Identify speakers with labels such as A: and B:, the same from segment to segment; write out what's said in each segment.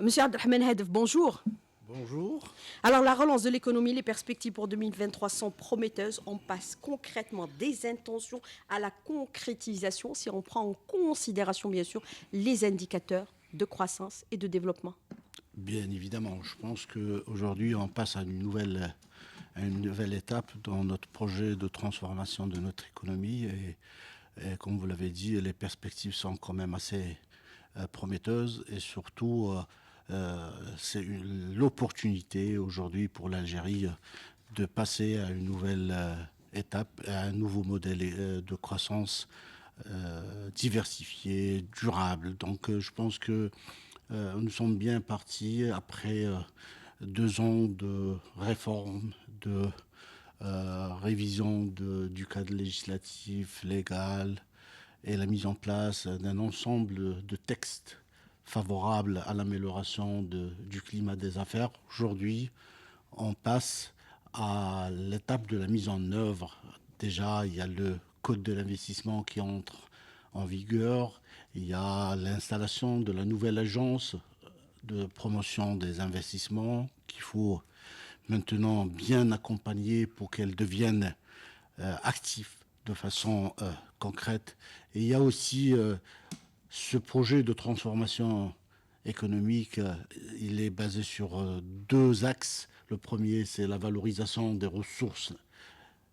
A: Monsieur Abdelrahman Hedef, bonjour.
B: Bonjour.
A: Alors, la relance de l'économie, les perspectives pour 2023 sont prometteuses. On passe concrètement des intentions à la concrétisation si on prend en considération, bien sûr, les indicateurs de croissance et de développement.
B: Bien évidemment, je pense qu'aujourd'hui, on passe à une nouvelle étape dans notre projet de transformation de notre économie. Et comme vous l'avez dit, les perspectives sont quand même assez prometteuses. Et surtout, c'est l'opportunité aujourd'hui pour l'Algérie de passer à une nouvelle étape, à un nouveau modèle de croissance diversifié, durable. Donc je pense que nous sommes bien partis après 2 ans de réforme, de révision du cadre législatif, légal et la mise en place d'un ensemble de textes favorables à l'amélioration du climat des affaires. Aujourd'hui, on passe à l'étape de la mise en œuvre. Déjà, il y a le code de l'investissement qui entre en vigueur. Il y a l'installation de la nouvelle agence de promotion des investissements qu'il faut maintenant bien accompagner pour qu'elle devienne active de façon concrète. Et il y a aussi ce projet de transformation économique. Il est basé sur 2 axes. Le premier, c'est la valorisation des ressources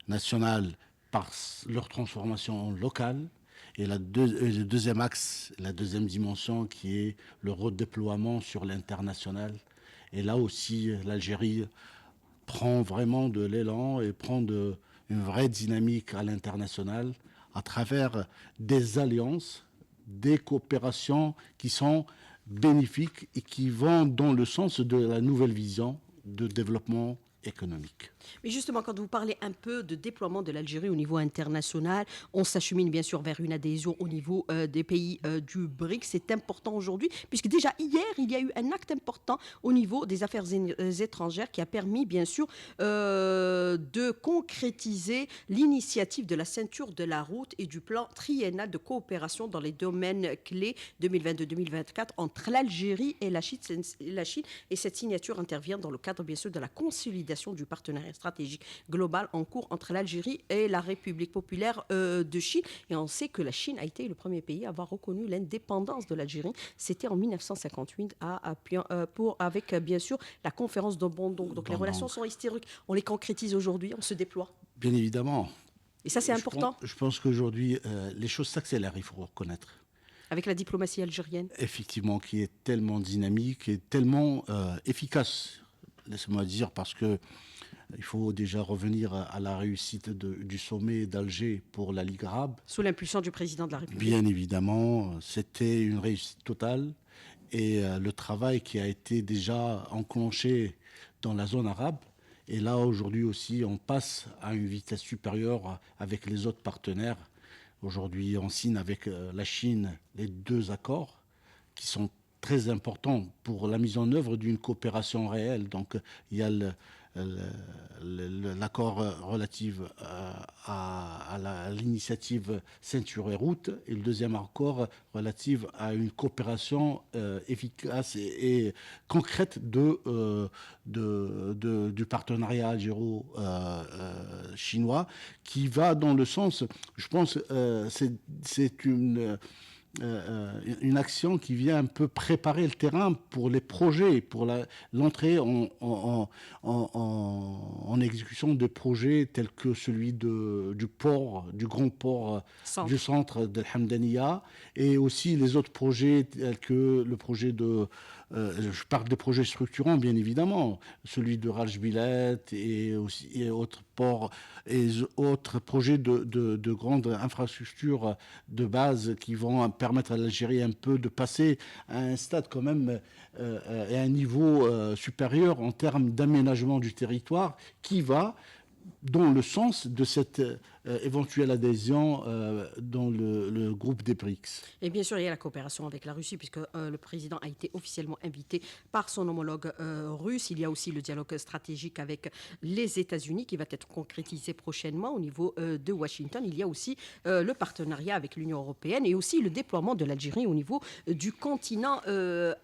B: nationales par leur transformation locale. Et le deuxième axe, la deuxième dimension, qui est le redéploiement sur l'international. Et là aussi, l'Algérie prend vraiment de l'élan et prend une vraie dynamique à l'international à travers des alliances, des coopérations qui sont bénéfiques et qui vont dans le sens de la nouvelle vision de développement économique.
A: Mais justement, quand vous parlez un peu de déploiement de l'Algérie au niveau international, on s'achemine bien sûr vers une adhésion au niveau des pays du BRICS. C'est important aujourd'hui, puisque déjà hier, il y a eu un acte important au niveau des affaires étrangères qui a permis bien sûr de concrétiser l'initiative de la ceinture de la route et du plan triennal de coopération dans les domaines clés 2022-2024 entre l'Algérie et la Chine. Et cette signature intervient dans le cadre bien sûr de la consolidation du partenariat stratégique global en cours entre l'Algérie et la République populaire de Chine. Et on sait que la Chine a été le premier pays à avoir reconnu l'indépendance de l'Algérie. C'était en 1958 avec bien sûr la conférence de Bandung. Donc les relations sont historiques. On les concrétise aujourd'hui, on se déploie.
B: Bien évidemment.
A: Et ça, c'est important.
B: Je pense qu'aujourd'hui, les choses s'accélèrent, il faut reconnaître.
A: Avec la diplomatie algérienne.
B: Effectivement, qui est tellement dynamique et tellement efficace. Laissez-moi dire, parce que il faut déjà revenir à la réussite du sommet d'Alger pour la Ligue arabe.
A: Sous l'impulsion du président de la République.
B: Bien évidemment, c'était une réussite totale. Et le travail qui a été déjà enclenché dans la zone arabe. Et là, aujourd'hui aussi, on passe à une vitesse supérieure avec les autres partenaires. Aujourd'hui, on signe avec la Chine les 2 accords qui sont très important pour la mise en œuvre d'une coopération réelle. Donc, il y a l'accord relatif à l'initiative Ceinture et Route et le deuxième accord relatif à une coopération efficace et concrète du partenariat algéro-chinois qui va dans le sens, je pense, c'est une action qui vient un peu préparer le terrain pour les projets, pour l'entrée en exécution de projets tels que celui du grand port du centre de Hamdaniya, et aussi les autres projets tels que le projet je parle des projets structurants bien évidemment, celui de Rajbilat et autres ports et autres projets de grandes infrastructures de base qui vont permettre à l'Algérie un peu de passer à un stade quand même et à un niveau supérieur en termes d'aménagement du territoire qui va dans le sens de cette éventuelle adhésion dans le groupe des BRICS.
A: Et bien sûr, il y a la coopération avec la Russie, puisque le président a été officiellement invité par son homologue russe. Il y a aussi le dialogue stratégique avec les États-Unis qui va être concrétisé prochainement au niveau de Washington. Il y a aussi le partenariat avec l'Union européenne et aussi le déploiement de l'Algérie au niveau du continent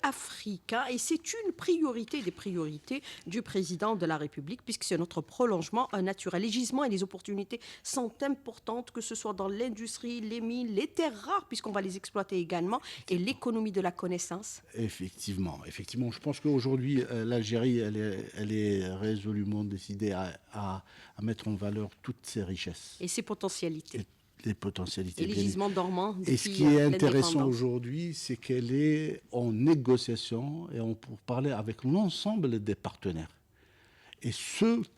A: africain. Et c'est une priorité des priorités du président de la République, puisque c'est notre prolongement naturel. Les gisements et les opportunités sont importantes, que ce soit dans l'industrie, les mines, les terres rares, puisqu'on va les exploiter également, et l'économie de la connaissance.
B: Effectivement. Je pense qu'aujourd'hui, l'Algérie, elle est résolument décidée à mettre en valeur toutes ses richesses.
A: Et ses potentialités.
B: Les potentialités.
A: Et les gisements dormants.
B: Et ce qui est intéressant aujourd'hui, c'est qu'elle est en négociation et pour parler avec l'ensemble des partenaires. Et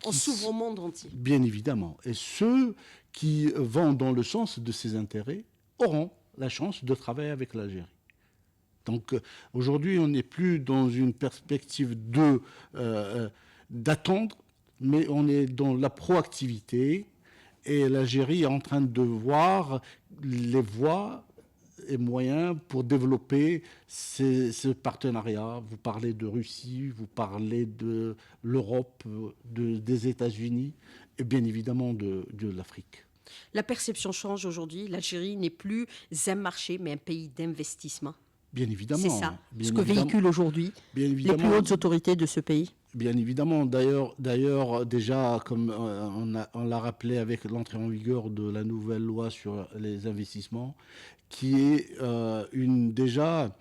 A: on s'ouvre au monde entier.
B: Bien évidemment. Et ceux qui vont dans le sens de ses intérêts auront la chance de travailler avec l'Algérie. Donc aujourd'hui, on n'est plus dans une perspective d'attendre, mais on est dans la proactivité. Et l'Algérie est en train de voir les voies et moyens pour développer ce partenariat. Vous parlez de Russie, vous parlez de l'Europe, des États-Unis et bien évidemment de l'Afrique.
A: La perception change aujourd'hui. L'Algérie n'est plus un marché, mais un pays d'investissement.
B: Bien évidemment.
A: C'est ça, ce que véhiculent aujourd'hui les plus hautes autorités de ce pays.
B: Bien évidemment. D'ailleurs, déjà, comme on l'a rappelé avec l'entrée en vigueur de la nouvelle loi sur les investissements, qui est déjà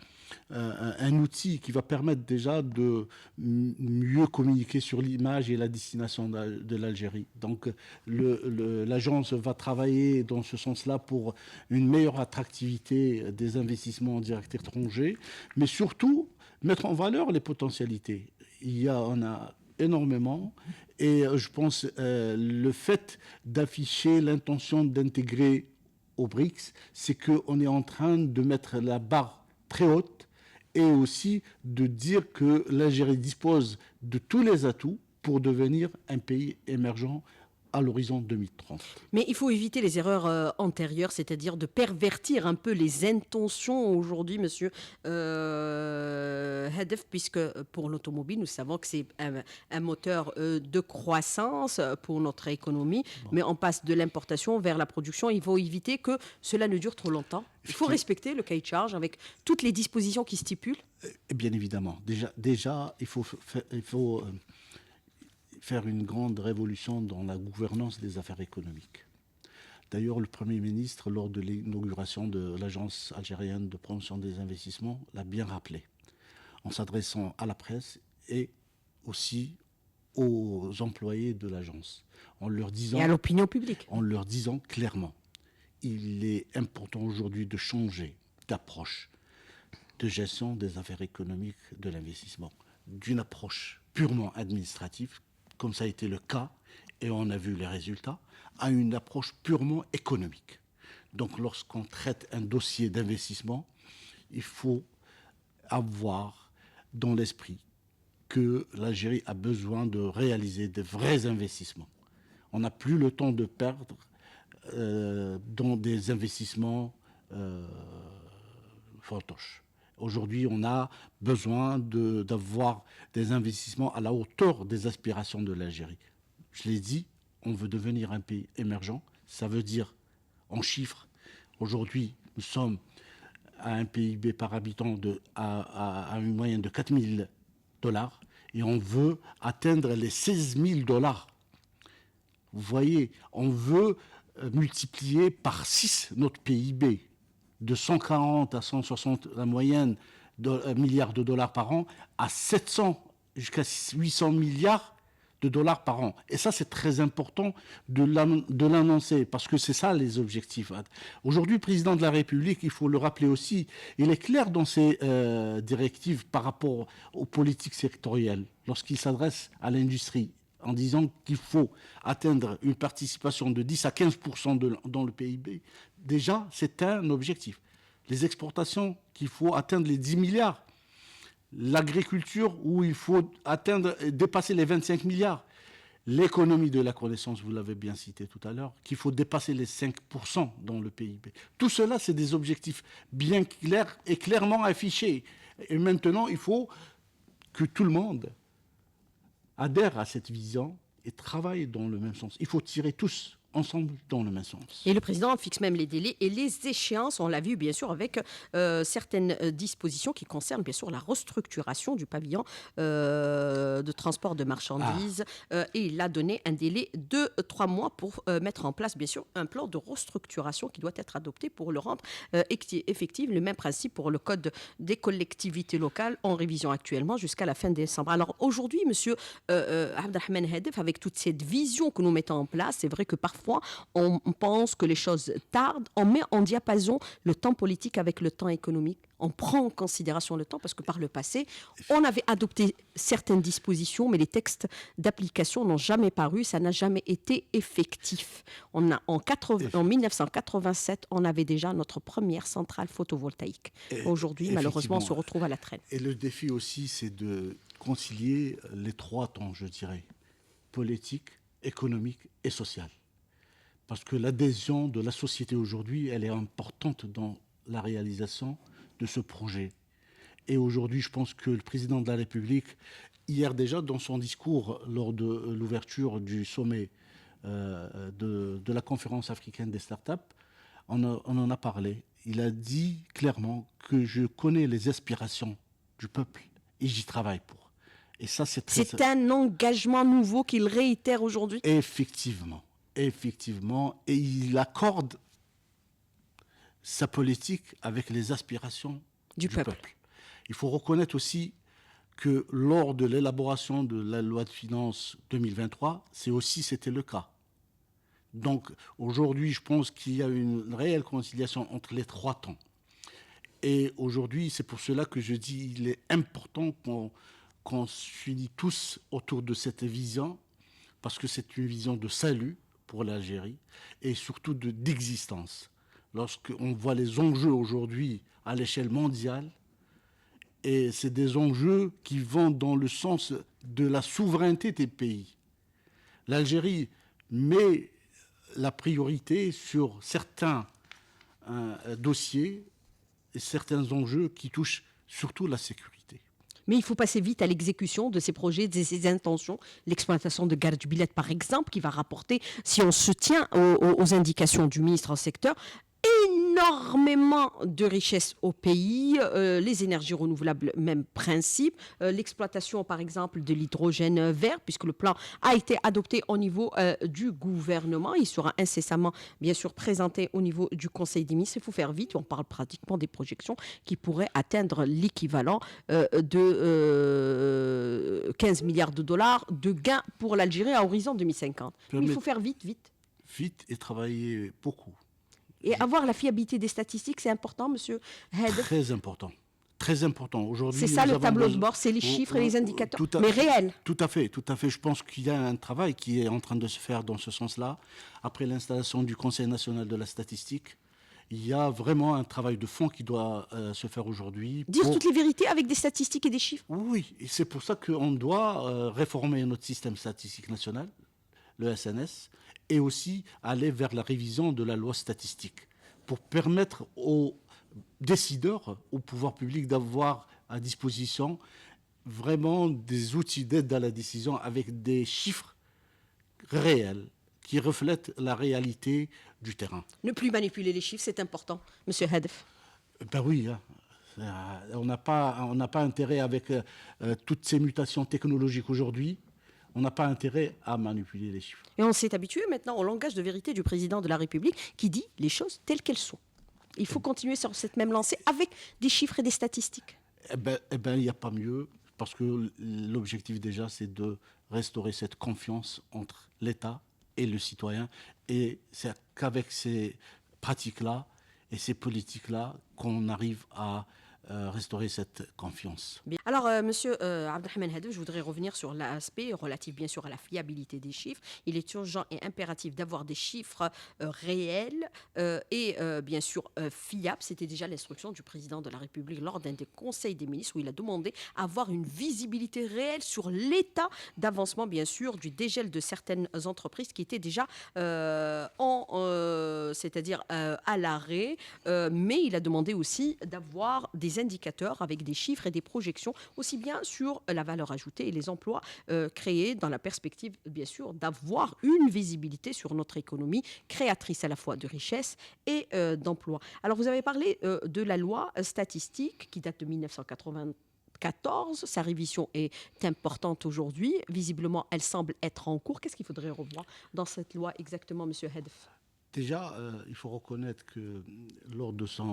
B: un outil qui va permettre déjà de mieux communiquer sur l'image et la destination de l'Algérie. Donc l'agence va travailler dans ce sens-là pour une meilleure attractivité des investissements directs étrangers, mais surtout mettre en valeur les potentialités. On a énormément, et je pense le fait d'afficher l'intention d'intégrer aux BRICS, c'est qu'on est en train de mettre la barre très haute et aussi de dire que l'Algérie dispose de tous les atouts pour devenir un pays émergent à l'horizon 2030.
A: Mais il faut éviter les erreurs antérieures, c'est-à-dire de pervertir un peu les intentions aujourd'hui, monsieur Hedef, puisque pour l'automobile, nous savons que c'est un moteur de croissance pour notre économie, mais on passe de l'importation vers la production. Il faut éviter que cela ne dure trop longtemps. Il faut respecter le cahier de charge avec toutes les dispositions qui stipulent.
B: Bien évidemment. Déjà il faut faire une grande révolution dans la gouvernance des affaires économiques. D'ailleurs, le Premier ministre, lors de l'inauguration de l'Agence algérienne de promotion des investissements, l'a bien rappelé, en s'adressant à la presse et aussi aux employés de l'agence, en leur disant...
A: Et à l'opinion publique.
B: En leur disant clairement, il est important aujourd'hui de changer d'approche de gestion des affaires économiques de l'investissement, d'une approche purement administrative, comme ça a été le cas, et on a vu les résultats, à une approche purement économique. Donc lorsqu'on traite un dossier d'investissement, il faut avoir dans l'esprit que l'Algérie a besoin de réaliser de vrais investissements. On n'a plus le temps de perdre dans des investissements fantoches. Aujourd'hui, on a besoin d'avoir des investissements à la hauteur des aspirations de l'Algérie. Je l'ai dit, on veut devenir un pays émergent. Ça veut dire, en chiffres, aujourd'hui, nous sommes à un PIB par habitant à une moyenne de 4 000 $ et on veut atteindre les 16 000 $. Vous voyez, on veut multiplier par 6 notre PIB. De 140 à 160, la moyenne de milliards de dollars par an, à 700 jusqu'à 800 milliards de dollars par an. Et ça, c'est très important de l'annoncer, parce que c'est ça les objectifs. Aujourd'hui, le président de la République, il faut le rappeler aussi, il est clair dans ses directives par rapport aux politiques sectorielles, lorsqu'il s'adresse à l'industrie, en disant qu'il faut atteindre une participation de 10 à 15% dans le PIB, déjà, c'est un objectif. Les exportations, qu'il faut atteindre les 10 milliards. L'agriculture, où il faut dépasser les 25 milliards. l'économie de la connaissance, vous l'avez bien cité tout à l'heure, qu'il faut dépasser les 5% dans le PIB. Tout cela, c'est des objectifs bien clairs et clairement affichés. Et maintenant, il faut que tout le monde adhère à cette vision et travaille dans le même sens. Il faut tirer tous ensemble dans le même sens.
A: Et le président fixe même les délais et les échéances. On l'a vu bien sûr avec certaines dispositions qui concernent bien sûr la restructuration du pavillon de transport de marchandises. Et il a donné un délai de 3 mois pour mettre en place bien sûr un plan de restructuration qui doit être adopté pour le rendre effectif. Le même principe pour le code des collectivités locales en révision actuellement jusqu'à la fin décembre. Alors aujourd'hui, monsieur Abdelrahman Hedef, avec toute cette vision que nous mettons en place, c'est vrai que parfois on pense que les choses tardent, on met en diapason le temps politique avec le temps économique. On prend en considération le temps parce que par le passé, on avait adopté certaines dispositions, mais les textes d'application n'ont jamais paru, ça n'a jamais été effectif. En 1987, on avait déjà notre première centrale photovoltaïque. Aujourd'hui, malheureusement, on se retrouve à la traîne.
B: Et le défi aussi, c'est de concilier les 3 temps, je dirais, politique, économique et social. Parce que l'adhésion de la société aujourd'hui, elle est importante dans la réalisation de ce projet. Et aujourd'hui, je pense que le président de la République, hier déjà, dans son discours lors de l'ouverture du sommet de la conférence africaine des startups, on en a parlé. Il a dit clairement que je connais les aspirations du peuple et j'y travaille pour. Et ça,
A: c'est un engagement nouveau qu'il réitère aujourd'hui.
B: Effectivement, et il accorde sa politique avec les aspirations du peuple. Il faut reconnaître aussi que lors de l'élaboration de la loi de finances 2023, c'était le cas. Donc aujourd'hui, je pense qu'il y a une réelle conciliation entre les 3 temps. Et aujourd'hui, c'est pour cela que je dis qu'il est important qu'on s'unit tous autour de cette vision, parce que c'est une vision de salut pour l'Algérie et surtout d'existence. Lorsqu'on voit les enjeux aujourd'hui à l'échelle mondiale, et c'est des enjeux qui vont dans le sens de la souveraineté des pays. L'Algérie met la priorité sur certains dossiers et certains enjeux qui touchent surtout la sécurité.
A: Mais il faut passer vite à l'exécution de ces projets, de ces intentions. L'exploitation de Gare du Billet, par exemple, qui va rapporter, si on se tient aux indications du ministre en secteur, énormément de richesses au pays, les énergies renouvelables, même principe, l'exploitation par exemple de l'hydrogène vert, puisque le plan a été adopté au niveau du gouvernement, il sera incessamment bien sûr présenté au niveau du Conseil des ministres. Il faut faire vite, on parle pratiquement des projections qui pourraient atteindre l'équivalent de 15 milliards de dollars de gains pour l'Algérie à horizon 2050. Mais il faut faire vite.
B: Vite et travailler beaucoup.
A: Et avoir la fiabilité des statistiques, c'est important, monsieur Hedef.
B: Très important. Très important. Aujourd'hui,
A: c'est ça le tableau de bord, c'est les chiffres et les indicateurs, mais réels.
B: Tout à fait. Je pense qu'il y a un travail qui est en train de se faire dans ce sens-là. Après l'installation du Conseil national de la statistique, il y a vraiment un travail de fond qui doit se faire aujourd'hui.
A: Dire toutes les vérités avec des statistiques et des chiffres.
B: Oui, et c'est pour ça qu'on doit réformer notre système statistique national, le SNS, et aussi aller vers la révision de la loi statistique pour permettre aux décideurs, au pouvoir public d'avoir à disposition vraiment des outils d'aide à la décision avec des chiffres réels qui reflètent la réalité du terrain.
A: Ne plus manipuler les chiffres, c'est important, monsieur Hedef.
B: Ben oui, hein. On n'a pas intérêt avec toutes ces mutations technologiques aujourd'hui. On n'a pas intérêt à manipuler les chiffres.
A: Et on s'est habitué maintenant au langage de vérité du président de la République qui dit les choses telles qu'elles sont. Il faut continuer sur cette même lancée avec des chiffres et des statistiques.
B: Eh ben, il n'y a pas mieux, parce que l'objectif déjà, c'est de restaurer cette confiance entre l'État et le citoyen. Et c'est qu'avec ces pratiques-là et ces politiques-là qu'on arrive à restaurer cette confiance.
A: Bien. Alors, Monsieur Abdelrahman Hadeb, je voudrais revenir sur l'aspect relatif, bien sûr, à la fiabilité des chiffres. Il est urgent et impératif d'avoir des chiffres réels et, bien sûr, fiables. C'était déjà l'instruction du président de la République lors d'un des conseils des ministres où il a demandé à avoir une visibilité réelle sur l'état d'avancement, bien sûr, du dégel de certaines entreprises qui étaient déjà c'est-à-dire à l'arrêt. Mais il a demandé aussi d'avoir des indicateurs avec des chiffres et des projections, aussi bien sur la valeur ajoutée et les emplois créés dans la perspective, bien sûr, d'avoir une visibilité sur notre économie créatrice à la fois de richesse et d'emplois. Alors, vous avez parlé de la loi statistique qui date de 1994. Sa révision est importante aujourd'hui. Visiblement, elle semble être en cours. Qu'est-ce qu'il faudrait revoir dans cette loi exactement, Monsieur Hedef?
B: Déjà, il faut reconnaître que lors de sa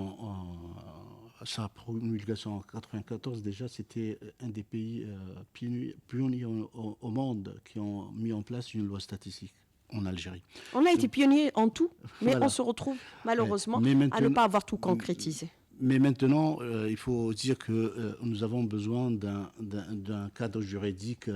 B: promulgation en 1994, déjà, c'était un des pays pionniers au monde qui ont mis en place une loi statistique en Algérie.
A: On a été pionnier en tout, mais
B: Voilà.
A: on se retrouve malheureusement à ne pas avoir tout concrétisé.
B: Mais maintenant, il faut dire que nous avons besoin d'un cadre juridique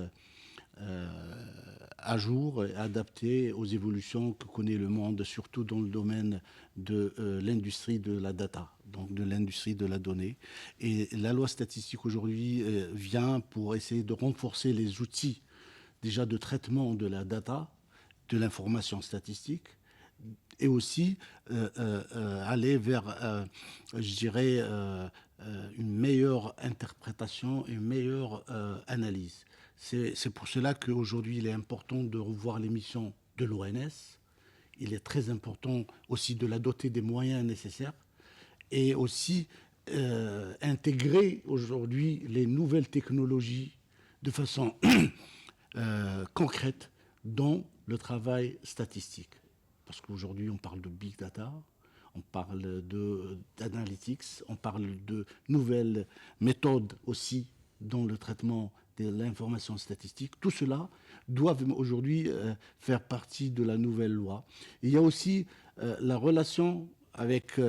B: à jour et adapté aux évolutions que connaît le monde, surtout dans le domaine de l'industrie de la data, donc de l'industrie de la donnée. Et la loi statistique aujourd'hui vient pour essayer de renforcer les outils déjà de traitement de la data, de l'information statistique, et aussi aller vers, je dirais, une meilleure interprétation, une meilleure analyse. C'est pour cela qu'aujourd'hui, il est important de revoir les missions de l'ONS. Il est très important aussi de la doter des moyens nécessaires et aussi intégrer aujourd'hui les nouvelles technologies de façon concrète dans le travail statistique. Parce qu'aujourd'hui, on parle de big data, on parle d'analytics, on parle de nouvelles méthodes aussi dans le traitement de l'information statistique. Tout cela doit aujourd'hui faire partie de la nouvelle loi. Il y a aussi la relation avec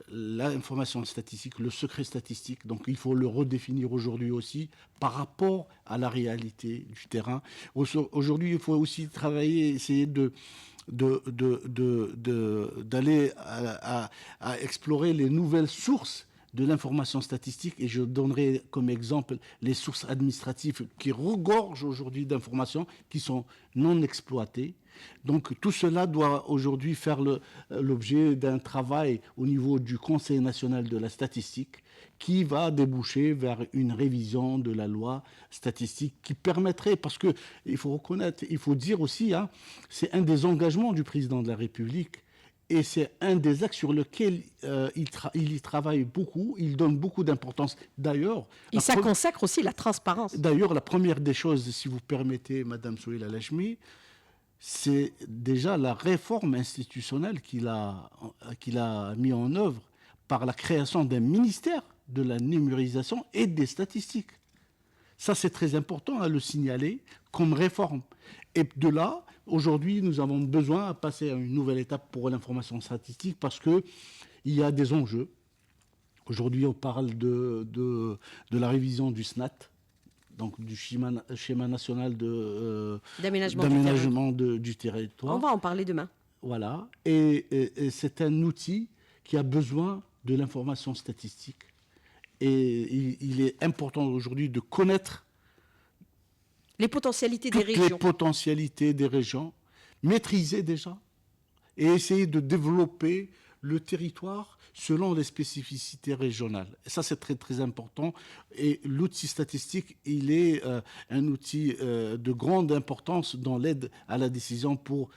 B: l'information statistique, le secret statistique. Donc il faut le redéfinir aujourd'hui aussi par rapport à la réalité du terrain. Aujourd'hui, il faut aussi travailler, essayer d'aller à explorer les nouvelles sources de l'information statistique, et je donnerai comme exemple les sources administratives qui regorgent aujourd'hui d'informations qui sont non exploitées. Donc tout cela doit aujourd'hui faire l'objet d'un travail au niveau du Conseil national de la statistique qui va déboucher vers une révision de la loi statistique qui permettrait, parce qu'il faut reconnaître, il faut dire aussi, hein, c'est un des engagements du président de la République. Et c'est un des axes sur lequel il y travaille beaucoup, il donne beaucoup d'importance. D'ailleurs,
A: et ça consacre aussi la transparence.
B: D'ailleurs, la première des choses, si vous permettez, Madame Souheila Lachmi, c'est déjà la réforme institutionnelle qu'il a mis en œuvre par la création d'un ministère de la numérisation et des statistiques. Ça, c'est très important à le signaler comme réforme. Et de là, aujourd'hui, nous avons besoin de passer à une nouvelle étape pour l'information statistique parce qu'il y a des enjeux. Aujourd'hui, on parle de la révision du SNAT, donc du schéma national d'aménagement du territoire.
A: On va en parler demain.
B: Voilà. Et c'est un outil qui a besoin de l'information statistique. Et il est important aujourd'hui de connaître
A: les potentialités des régions.
B: Les potentialités des régions, maîtriser déjà et essayer de développer le territoire selon les spécificités régionales. Et ça, c'est très, très important. Et l'outil statistique, il est un outil de grande importance dans l'aide à la décision pour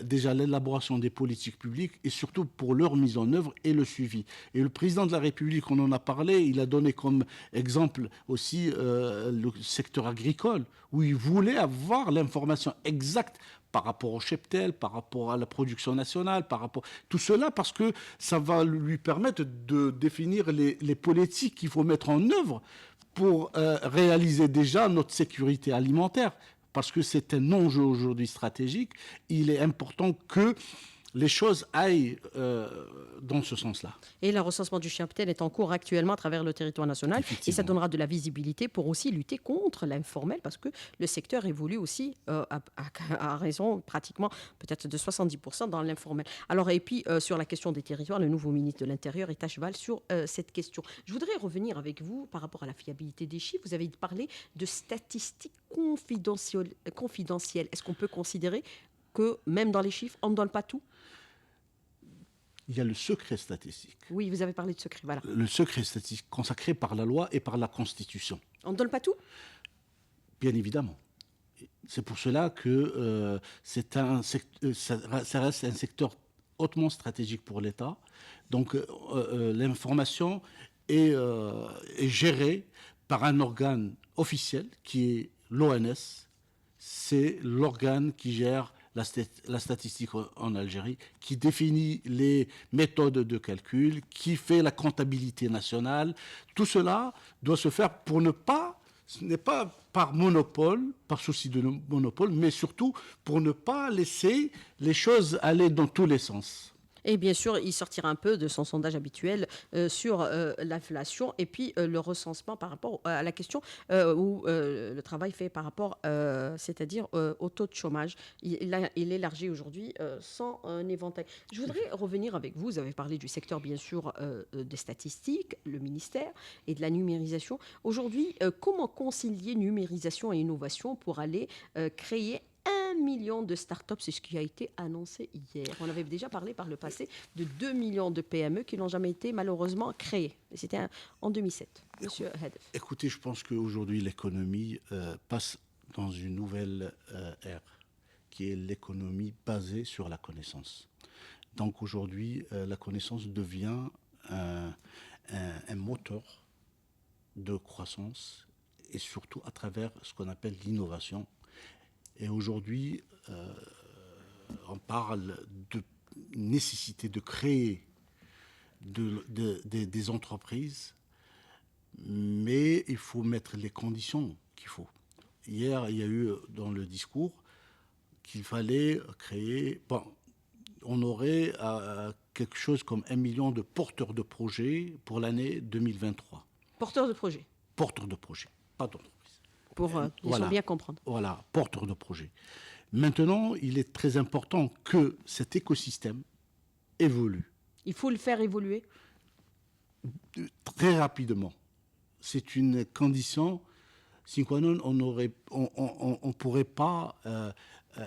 B: déjà l'élaboration des politiques publiques et surtout pour leur mise en œuvre et le suivi. Et le président de la République, on en a parlé, il a donné comme exemple aussi le secteur agricole, où il voulait avoir l'information exacte par rapport au cheptel, par rapport à la production nationale, par rapport tout cela, parce que ça va lui permettre de définir les politiques qu'il faut mettre en œuvre pour réaliser déjà notre sécurité alimentaire, parce que c'est un enjeu aujourd'hui stratégique. Il est important que les choses aillent dans ce sens-là.
A: Et le recensement du cheptel est en cours actuellement à travers le territoire national. Et ça donnera de la visibilité pour aussi lutter contre l'informel, parce que le secteur évolue aussi à raison pratiquement peut-être de 70% dans l'informel. Alors, et puis, sur la question des territoires, le nouveau ministre de l'Intérieur est à cheval sur cette question. Je voudrais revenir avec vous par rapport à la fiabilité des chiffres. Vous avez parlé de statistiques confidentielles. Est-ce qu'on peut considérer que même dans les chiffres, on ne donne pas tout?
B: Il y a le secret statistique.
A: Oui, vous avez parlé de secret, voilà.
B: Le secret statistique consacré par la loi et par la Constitution.
A: On ne donne pas tout?
B: Bien évidemment. C'est pour cela que ça reste un secteur hautement stratégique pour l'État. Donc l'information est gérée par un organe officiel qui est l'ONS. C'est l'organe qui gère la statistique en Algérie, qui définit les méthodes de calcul, qui fait la comptabilité nationale. Tout cela doit se faire pour ne pas, ce n'est pas par monopole, par souci de monopole, mais surtout pour ne pas laisser les choses aller dans tous les sens.
A: Et bien sûr, il sortira un peu de son sondage habituel sur l'inflation et puis le recensement par rapport à la question où le travail fait par rapport, c'est-à-dire au taux de chômage. Il élargit aujourd'hui sans un éventail. Je voudrais revenir avec vous. Vous avez parlé du secteur, bien sûr, des statistiques, le ministère et de la numérisation. Aujourd'hui, comment concilier numérisation et innovation pour aller créer 1 million de startups, c'est ce qui a été annoncé hier. On avait déjà parlé par le passé de 2 millions de PME qui n'ont jamais été malheureusement créées. C'était en 2007. Monsieur Hedef.
B: Écoutez, je pense qu'aujourd'hui, l'économie passe dans une nouvelle ère, qui est l'économie basée sur la connaissance. Donc aujourd'hui, la connaissance devient un moteur de croissance, et surtout à travers ce qu'on appelle l'innovation. Et aujourd'hui, on parle de nécessité de créer des entreprises, mais il faut mettre les conditions qu'il faut. Hier, il y a eu dans le discours qu'il fallait créer... Bon, on aurait quelque chose comme 1 million de porteurs de projets pour l'année 2023.
A: Porteurs de projets.
B: Porteurs de projets, pas d'entreprise.
A: Pour bien comprendre.
B: Voilà, porteurs de projets. Maintenant, il est très important que cet écosystème évolue.
A: Il faut le faire évoluer.
B: Très rapidement. C'est une condition sine qua non. On ne pourrait pas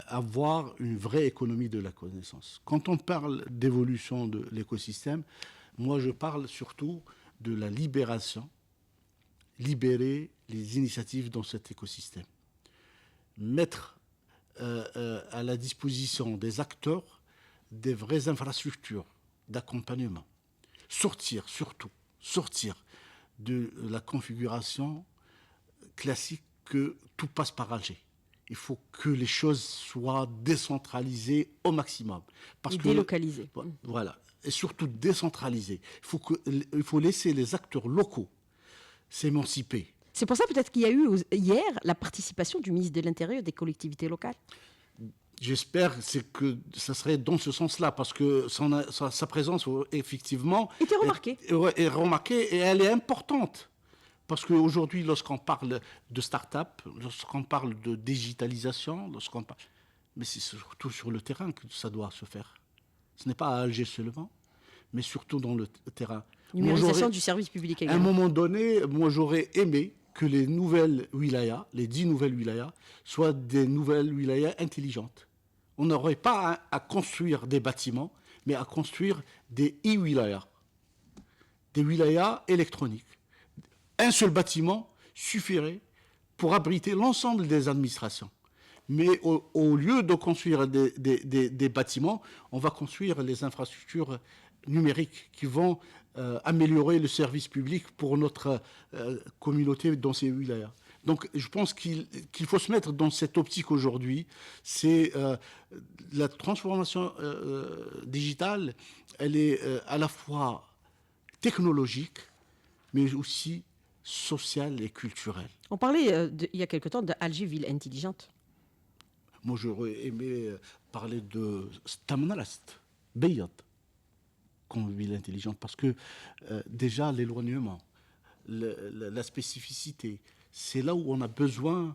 B: avoir une vraie économie de la connaissance. Quand on parle d'évolution de l'écosystème, moi je parle surtout de la libération, libérer les initiatives dans cet écosystème. Mettre à la disposition des acteurs des vraies infrastructures d'accompagnement. Sortir de la configuration classique que tout passe par Alger. Il faut que les choses soient décentralisées au maximum.
A: Et délocalisées.
B: Voilà. Et surtout décentralisées. Il faut laisser les acteurs locaux s'émanciper.
A: C'est pour ça peut-être qu'il y a eu hier la participation du ministre de l'Intérieur et des collectivités locales.
B: J'espère que ça serait dans ce sens-là, parce que sa présence, effectivement,
A: était remarquée.
B: Est remarquée, et elle est importante. Parce qu'aujourd'hui, lorsqu'on parle de start-up, lorsqu'on parle de digitalisation, mais c'est surtout sur le terrain que ça doit se faire. Ce n'est pas à Alger seulement, mais surtout dans le terrain.
A: Numérisation du service public également.
B: À un moment donné, moi j'aurais aimé que les nouvelles wilayas, les 10 nouvelles wilayas, soient des nouvelles wilayas intelligentes. On n'aurait pas à construire des bâtiments, mais à construire des e-wilayas, des wilayas électroniques. Un seul bâtiment suffirait pour abriter l'ensemble des administrations. Mais au lieu de construire des bâtiments, on va construire les infrastructures numériques qui vont améliorer le service public pour notre communauté dans ces wilayas. Donc je pense qu'il faut se mettre dans cette optique aujourd'hui. C'est la transformation digitale, elle est à la fois technologique, mais aussi sociale et culturelle.
A: On parlait il y a quelque temps d'Alger ville intelligente.
B: Moi, j'aurais aimé parler de Stamnalast. بيض comme ville intelligente parce que déjà l'éloignement, la spécificité, c'est là où on a besoin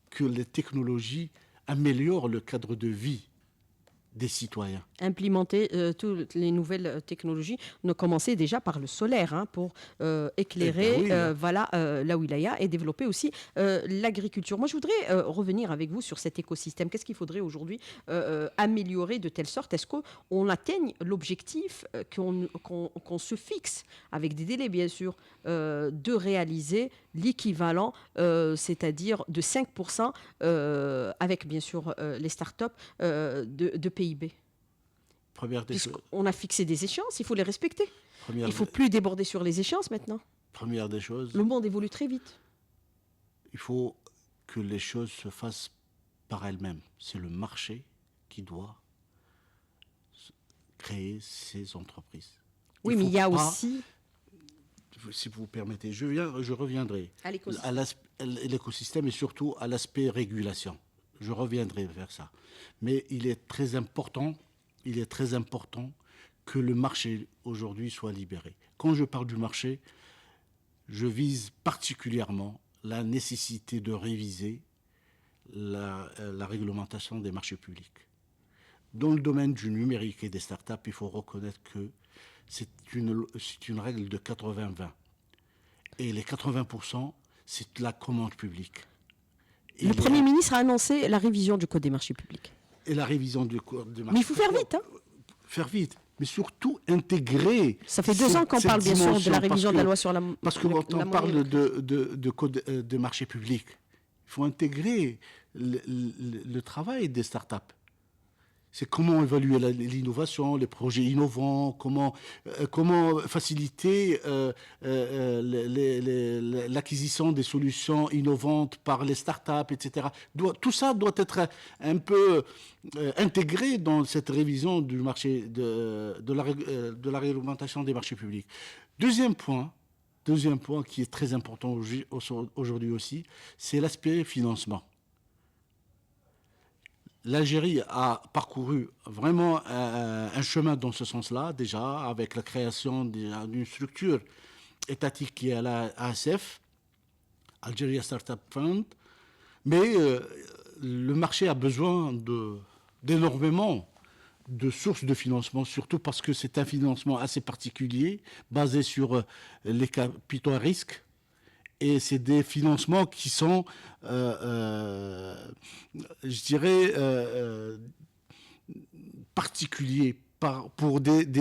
B: que les technologies améliorent le cadre de vie des citoyens.
A: Implémenter toutes les nouvelles technologies, on a commencé déjà par le solaire hein, pour éclairer
B: Eh ben oui.
A: voilà, la wilaya et développer aussi l'agriculture. Moi, je voudrais revenir avec vous sur cet écosystème. Qu'est-ce qu'il faudrait aujourd'hui améliorer de telle sorte est-ce qu'on atteigne l'objectif qu'on se fixe, avec des délais bien sûr, de réaliser l'équivalent, c'est-à-dire de 5% avec bien sûr les startups de PIB.
B: Première des choses.
A: Puisqu'on a fixé des échéances, il faut les respecter. Il ne faut
B: Première,
A: plus déborder sur les échéances maintenant.
B: première des choses,
A: Le monde évolue très vite.
B: il faut que les choses se fassent par elles-mêmes. C'est le marché qui doit créer ces entreprises.
A: Oui, mais il y a
B: pas,
A: aussi
B: si vous permettez, je reviendrai
A: à l'écosystème.
B: à l'écosystème et surtout à l'aspect régulation. Je reviendrai vers ça. Mais il est très important que le marché aujourd'hui soit libéré. Quand je parle du marché, je vise particulièrement la nécessité de réviser la réglementation des marchés publics. Dans le domaine du numérique et des startups, il faut reconnaître que c'est une règle de 80-20. Et les 80%, c'est la commande publique. Et
A: Le Premier ministre a annoncé la révision du Code des marchés publics.
B: Et la révision du Code des marchés publics.
A: Mais il faut faire vite. Hein.
B: Faire vite, mais surtout intégrer.
A: Ça fait 2 ans qu'on parle bien sûr de la révision de la loi sur la...
B: Parce que quand on parle de Code de marché public, il faut intégrer le travail des startups. C'est comment évaluer l'innovation, les projets innovants, comment faciliter l'acquisition des solutions innovantes par les startups, etc. Tout ça doit être un peu intégré dans cette révision du marché de la réglementation des marchés publics. Deuxième point qui est très important aujourd'hui aussi, c'est l'aspect financement. L'Algérie a parcouru vraiment un chemin dans ce sens-là, déjà, avec la création d'une structure étatique qui est la ASF, Algeria Startup Fund, mais le marché a besoin d'énormément de sources de financement, surtout parce que c'est un financement assez particulier, basé sur les capitaux à risque. Et c'est des financements qui sont, je dirais, particuliers pour des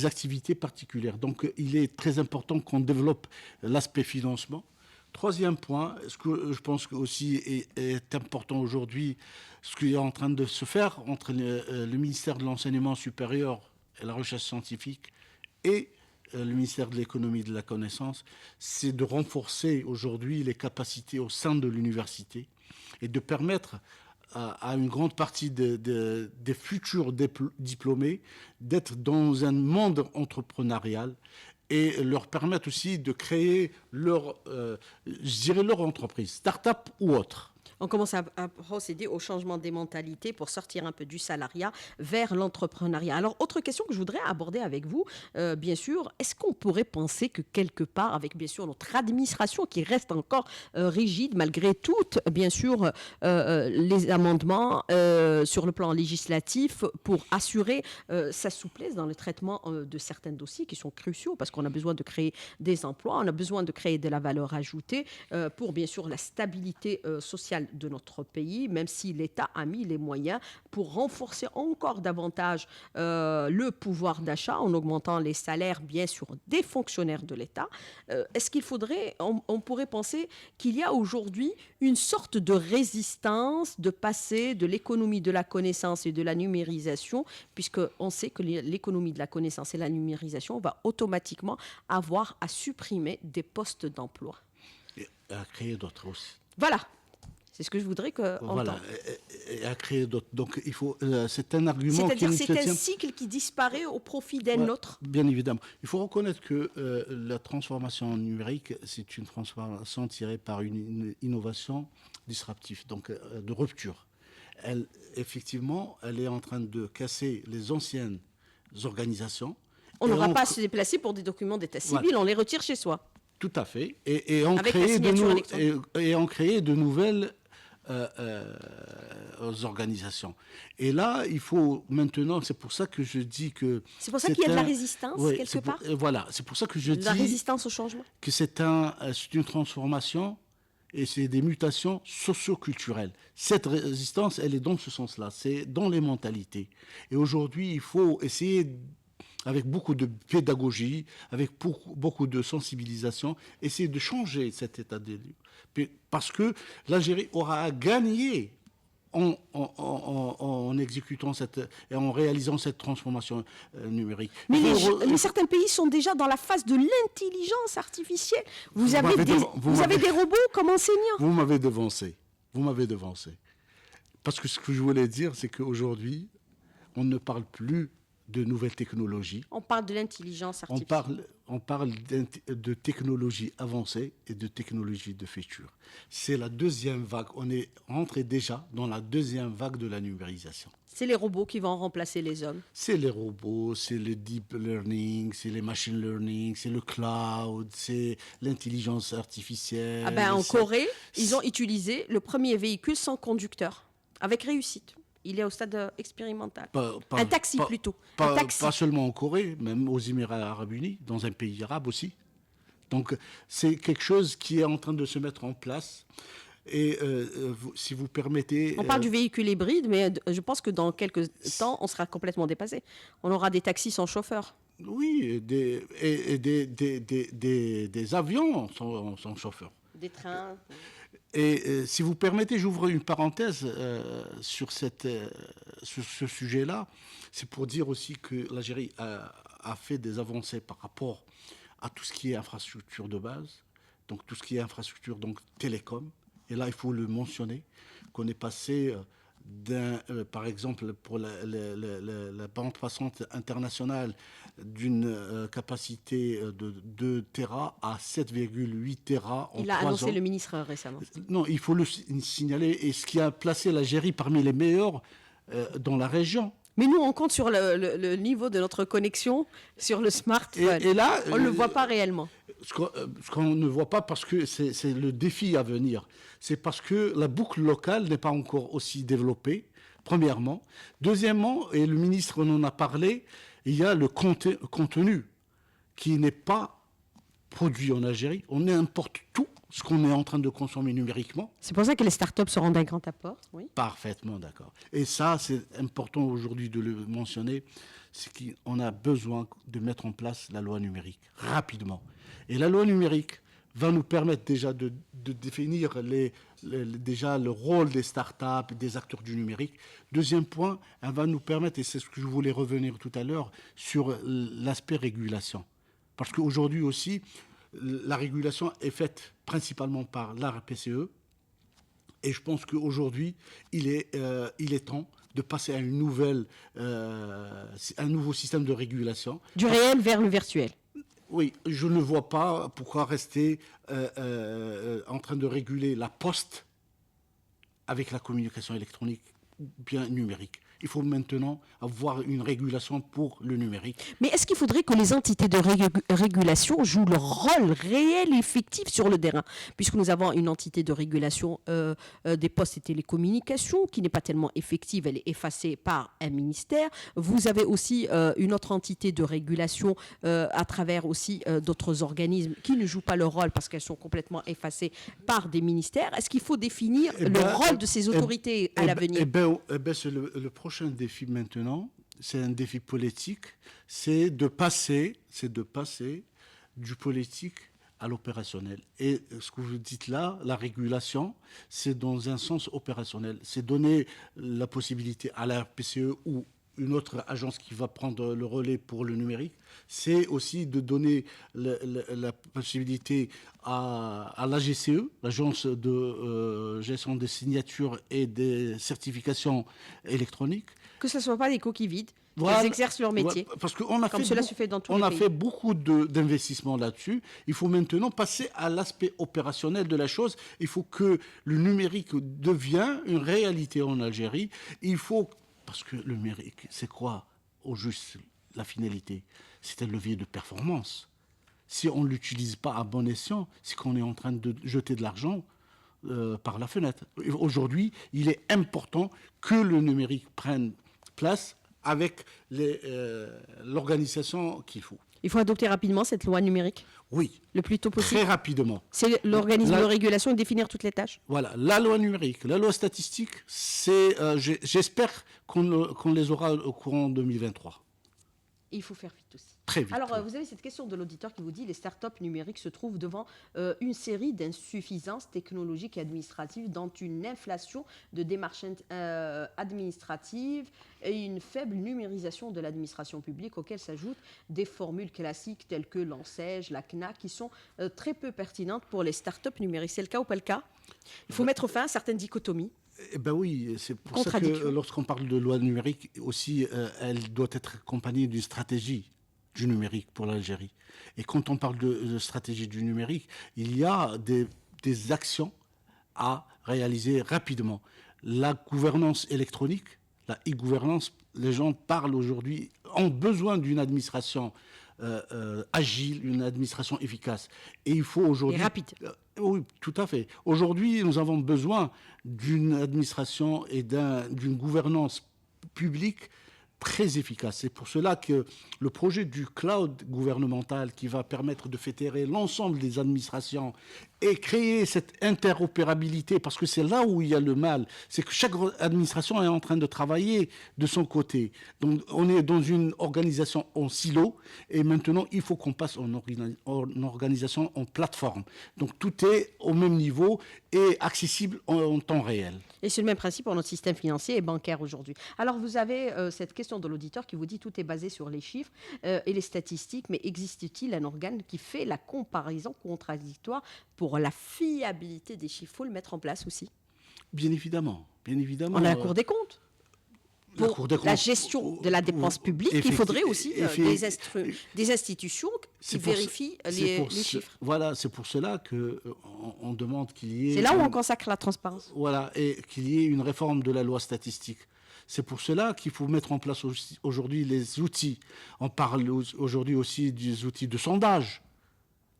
B: activités particulières. Donc, il est très important qu'on développe l'aspect financement. Troisième point, ce que je pense que aussi est important aujourd'hui, ce qui est en train de se faire entre le ministère de l'Enseignement supérieur et la recherche scientifique et le ministère de l'économie et de la connaissance, c'est de renforcer aujourd'hui les capacités au sein de l'université et de permettre à une grande partie des futurs diplômés d'être dans un monde entrepreneurial et leur permettre aussi de créer leur entreprise, start-up ou autre.
A: On commence à procéder au changement des mentalités pour sortir un peu du salariat vers l'entrepreneuriat. Alors, autre question que je voudrais aborder avec vous, bien sûr, est-ce qu'on pourrait penser que quelque part, avec bien sûr notre administration qui reste encore rigide malgré toutes, bien sûr, les amendements sur le plan législatif pour assurer sa souplesse dans le traitement de certains dossiers qui sont cruciaux parce qu'on a besoin de créer des emplois, on a besoin de créer de la valeur ajoutée pour bien sûr la stabilité sociale de notre pays, même si l'État a mis les moyens pour renforcer encore davantage le pouvoir d'achat en augmentant les salaires, bien sûr, des fonctionnaires de l'État. Est-ce qu'il faudrait, on pourrait penser qu'il y a aujourd'hui une sorte de résistance de passer de l'économie de la connaissance et de la numérisation, puisqu'on sait que l'économie de la connaissance et la numérisation va automatiquement avoir à supprimer des postes d'emploi.
B: Et à créer d'autres aussi.
A: Voilà. C'est ce que je voudrais qu'on
B: voilà, et à créer d'autres. Donc, il faut, c'est un argument
A: c'est-à-dire c'est un cycle qui disparaît au profit d'un autre.
B: Bien évidemment. Il faut reconnaître que la transformation numérique, c'est une transformation tirée par une innovation disruptive, donc de rupture. effectivement, elle est en train de casser les anciennes organisations.
A: On
B: Et
A: n'aura
B: on-
A: pas à se déplacer pour des documents d'état civil,
B: Voilà.
A: on les retire chez soi.
B: Tout à fait. Et
A: Avec la signature électronique.
B: et on crée de nouvelles organisations. Et là, il faut maintenant, c'est pour ça que je dis que...
A: C'est pour ça qu'il y a de la résistance,
B: Oui,
A: quelque part.
B: Voilà, c'est pour ça que je
A: La
B: dis
A: résistance au changement.
B: que c'est une transformation et c'est des mutations socio-culturelles. Cette résistance, elle est dans ce sens-là, c'est dans les mentalités. Et aujourd'hui, il faut essayer, avec beaucoup de pédagogie, avec beaucoup de sensibilisation, essayer de changer cet état des lieux. Parce que l'Algérie aura à gagner en exécutant et en réalisant cette transformation numérique.
A: Mais certains pays sont déjà dans la phase de l'intelligence artificielle. Vous avez des robots comme enseignants.
B: Vous m'avez devancé. Vous m'avez devancé. Parce que ce que je voulais dire, c'est qu'aujourd'hui, on ne parle plus de nouvelles technologies.
A: On parle de l'intelligence artificielle.
B: On parle de technologies avancées et de technologies de futur. C'est la deuxième vague. On est rentré déjà dans la deuxième vague de la numérisation.
A: C'est les robots qui vont remplacer les hommes.
B: C'est les robots, c'est le deep learning, c'est les machine learning, c'est le cloud, c'est l'intelligence artificielle.
A: Ah ben, en Corée, ils ont utilisé le premier véhicule sans conducteur, avec réussite. Il est au stade expérimental. Un taxi plutôt. Un taxi.
B: Pas seulement en Corée, même aux Émirats arabes unis, dans un pays arabe aussi. Donc c'est quelque chose qui est en train de se mettre en place. Et si vous permettez...
A: On parle du véhicule hybride, mais je pense que dans quelques temps, on sera complètement dépassé. On aura des taxis sans chauffeur.
B: Oui, et des avions sans chauffeur.
A: Des trains.
B: Et si vous permettez, j'ouvre une parenthèse sur ce sujet-là. C'est pour dire aussi que l'Algérie a fait des avancées par rapport à tout ce qui est infrastructure de base, donc tout ce qui est infrastructure donc télécom. Et là, il faut le mentionner, qu'on est passé par exemple, pour la bande passante internationale d'une capacité de 2 Tera à 7,8 Tera en 3 ans.
A: Il a annoncé le ministre récemment.
B: Non, il faut le signaler, et ce qui a placé l'Algérie parmi les meilleurs dans la région.
A: Mais nous, on compte sur le niveau de notre connexion sur le smartphone.
B: Et là,
A: on ne le voit pas réellement.
B: Ce qu'on ne voit pas, parce que c'est le défi à venir, c'est parce que la boucle locale n'est pas encore aussi développée, premièrement. Deuxièmement, et le ministre en a parlé, il y a le contenu qui n'est pas produit en Algérie. On importe tout ce qu'on est en train de consommer numériquement.
A: C'est pour ça que les startups seront d'un grand apport. Oui.
B: Parfaitement d'accord. Et ça, c'est important aujourd'hui de le mentionner, c'est qu'on a besoin de mettre en place la loi numérique rapidement. Et la loi numérique va nous permettre déjà de définir déjà le rôle des startups, des acteurs du numérique. Deuxième point, elle va nous permettre, et c'est ce que je voulais revenir tout à l'heure, sur l'aspect régulation. Parce qu'aujourd'hui aussi, la régulation est faite principalement par l'ARPCE. Et je pense qu'aujourd'hui, il est temps de passer à un nouveau système de régulation.
A: Du réel vers le virtuel.
B: Oui, je ne vois pas pourquoi rester en train de réguler la poste avec la communication électronique bien numérique. Il faut maintenant avoir une régulation pour le numérique.
A: Mais est-ce qu'il faudrait que les entités de régulation jouent leur rôle réel et effectif sur le terrain? Puisque nous avons une entité de régulation des postes et télécommunications qui n'est pas tellement effective, elle est effacée par un ministère. Vous avez aussi une autre entité de régulation à travers aussi d'autres organismes qui ne jouent pas leur rôle parce qu'elles sont complètement effacées par des ministères. Est-ce qu'il faut définir le rôle de ces autorités à l'avenir?
B: C'est le prochain défi maintenant, c'est un défi politique, c'est de passer du politique à l'opérationnel. Et ce que vous dites là, la régulation, c'est dans un sens opérationnel. C'est donner la possibilité à la RPCE ou une autre agence qui va prendre le relais pour le numérique. C'est aussi de donner la possibilité à l'AGCE, l'agence de gestion des signatures et des certifications électroniques.
A: Que ce ne soit pas des coquilles vides
B: Voilà.
A: Elles exercent leur métier.
B: Parce qu'on a
A: Comme cela se fait dans tous
B: on
A: les
B: a
A: pays.
B: fait beaucoup d'investissements là-dessus. Il faut maintenant passer à l'aspect opérationnel de la chose. Il faut que le numérique devienne une réalité en Algérie. Il faut, parce que le numérique, c'est quoi au juste la finalité? C'est un levier de performance. Si on ne l'utilise pas à bon escient, c'est qu'on est en train de jeter de l'argent par la fenêtre. Aujourd'hui, il est important que le numérique prenne place avec l'organisation qu'il faut.
A: Il faut adopter rapidement cette loi numérique,
B: Oui,
A: le plus tôt possible.
B: très rapidement.
A: C'est l'organisme
B: La-
A: de régulation et définir toutes les tâches.
B: Voilà, la loi numérique, la loi statistique, j'espère qu'on les aura au courant 2023.
A: Et il faut faire vite aussi.
B: Très vite.
A: Alors, vous avez cette question de l'auditeur qui vous dit les startups numériques se trouvent devant une série d'insuffisances technologiques et administratives, dont une inflation de démarches administratives et une faible numérisation de l'administration publique, auxquelles s'ajoutent des formules classiques telles que l'ANSEJ, la CNA, qui sont très peu pertinentes pour les startups numériques. C'est le cas ou pas le cas? Il faut mettre fin à certaines dichotomies.
B: Eh ben oui, c'est pour ça que
A: Contradiction.
B: lorsqu'on parle de loi numérique, aussi, elle doit être accompagnée d'une stratégie du numérique pour l'Algérie. Et quand on parle de stratégie du numérique, il y a des actions à réaliser rapidement. La gouvernance électronique, la e-gouvernance, les gens parlent aujourd'hui, ont besoin d'une administration agile, une administration efficace. Et il faut aujourd'hui...
A: Et rapide.
B: Oui, tout à fait. Aujourd'hui, nous avons besoin d'une administration et d'une gouvernance publique très efficace. C'est pour cela que le projet du cloud gouvernemental qui va permettre de fédérer l'ensemble des administrations et créer cette interopérabilité, parce que c'est là où il y a le mal, c'est que chaque administration est en train de travailler de son côté. Donc on est dans une organisation en silo et maintenant il faut qu'on passe en organisation en plateforme. Donc tout est au même niveau et accessible en temps réel.
A: Et c'est le même principe pour notre système financier et bancaire aujourd'hui. Alors, vous avez cette question de l'auditeur qui vous dit tout est basé sur les chiffres et les statistiques, mais existe-t-il un organe qui fait la comparaison contradictoire pour la fiabilité des chiffres? Il faut le mettre en place aussi.
B: Bien évidemment, bien évidemment.
A: On a la Cour des comptes.
B: La
A: Pour
B: Cour des
A: la
B: comptes,
A: gestion de la dépense publique, il faudrait aussi des institutions qui vérifient les chiffres.
B: Voilà, c'est pour cela qu'on demande qu'il y ait...
A: C'est là où on consacre la transparence.
B: Voilà, et qu'il y ait une réforme de la loi statistique. C'est pour cela qu'il faut mettre en place aujourd'hui les outils. On parle aujourd'hui aussi des outils de sondage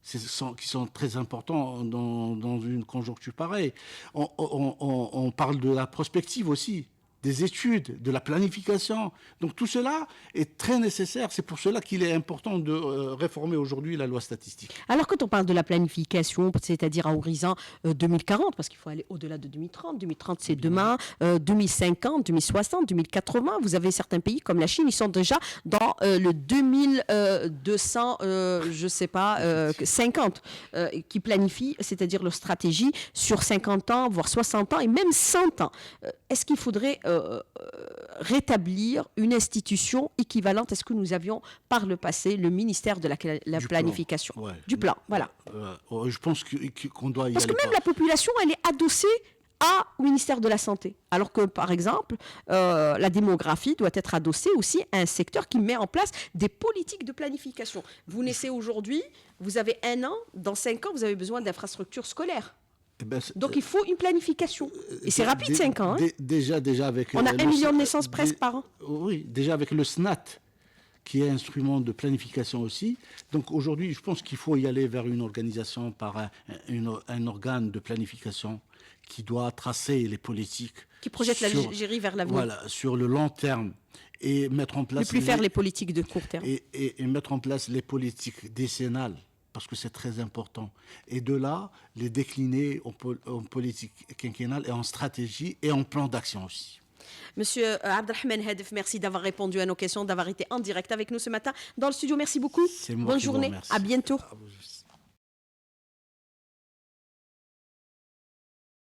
B: qui sont très importants dans une conjoncture pareille. On parle de la prospective aussi, des études, de la planification. Donc tout cela est très nécessaire. C'est pour cela qu'il est important de réformer aujourd'hui la loi statistique.
A: Alors quand on parle de la planification, c'est-à-dire à horizon 2040, parce qu'il faut aller au-delà de 2030, 2030 c'est demain, 2050, 2060, 2080, vous avez certains pays comme la Chine, ils sont déjà dans le 2200, 50, qui planifient, c'est-à-dire leur stratégie sur 50 ans, voire 60 ans et même 100 ans. Est-ce qu'il faudrait rétablir une institution équivalente à ce que nous avions par le passé, le ministère de la planification, du plan, voilà.
B: Je pense qu'on doit y aller.
A: Parce que même la population, elle est adossée au ministère de la Santé. Alors que, par exemple, la démographie doit être adossée aussi à un secteur qui met en place des politiques de planification. Vous naissez aujourd'hui, vous avez 1 an, dans 5 ans, vous avez besoin d'infrastructures scolaires. Donc il faut une planification. Et c'est rapide, 5 ans. Hein.
B: Déjà avec...
A: On a 1 million de naissances presque par an.
B: Oui, déjà avec le SNAT, qui est un instrument de planification aussi. Donc aujourd'hui, je pense qu'il faut y aller vers une organisation par un organe de planification qui doit tracer les politiques.
A: Qui projette l'Algérie vers l'avenir.
B: Voilà, sur le long terme. Et mettre en place...
A: Ne plus faire les politiques de court terme.
B: Et mettre en place les politiques décennales, parce que c'est très important. Et de là, les décliner en politique quinquennale et en stratégie et en plan d'action aussi.
A: Monsieur Abdelrahman Hadef, merci d'avoir répondu à nos questions, d'avoir été en direct avec nous ce matin dans le studio. Merci beaucoup.
B: C'est moi
A: Bonne
B: qui vous
A: journée.
B: remercie.
A: À bientôt.
B: À vous aussi.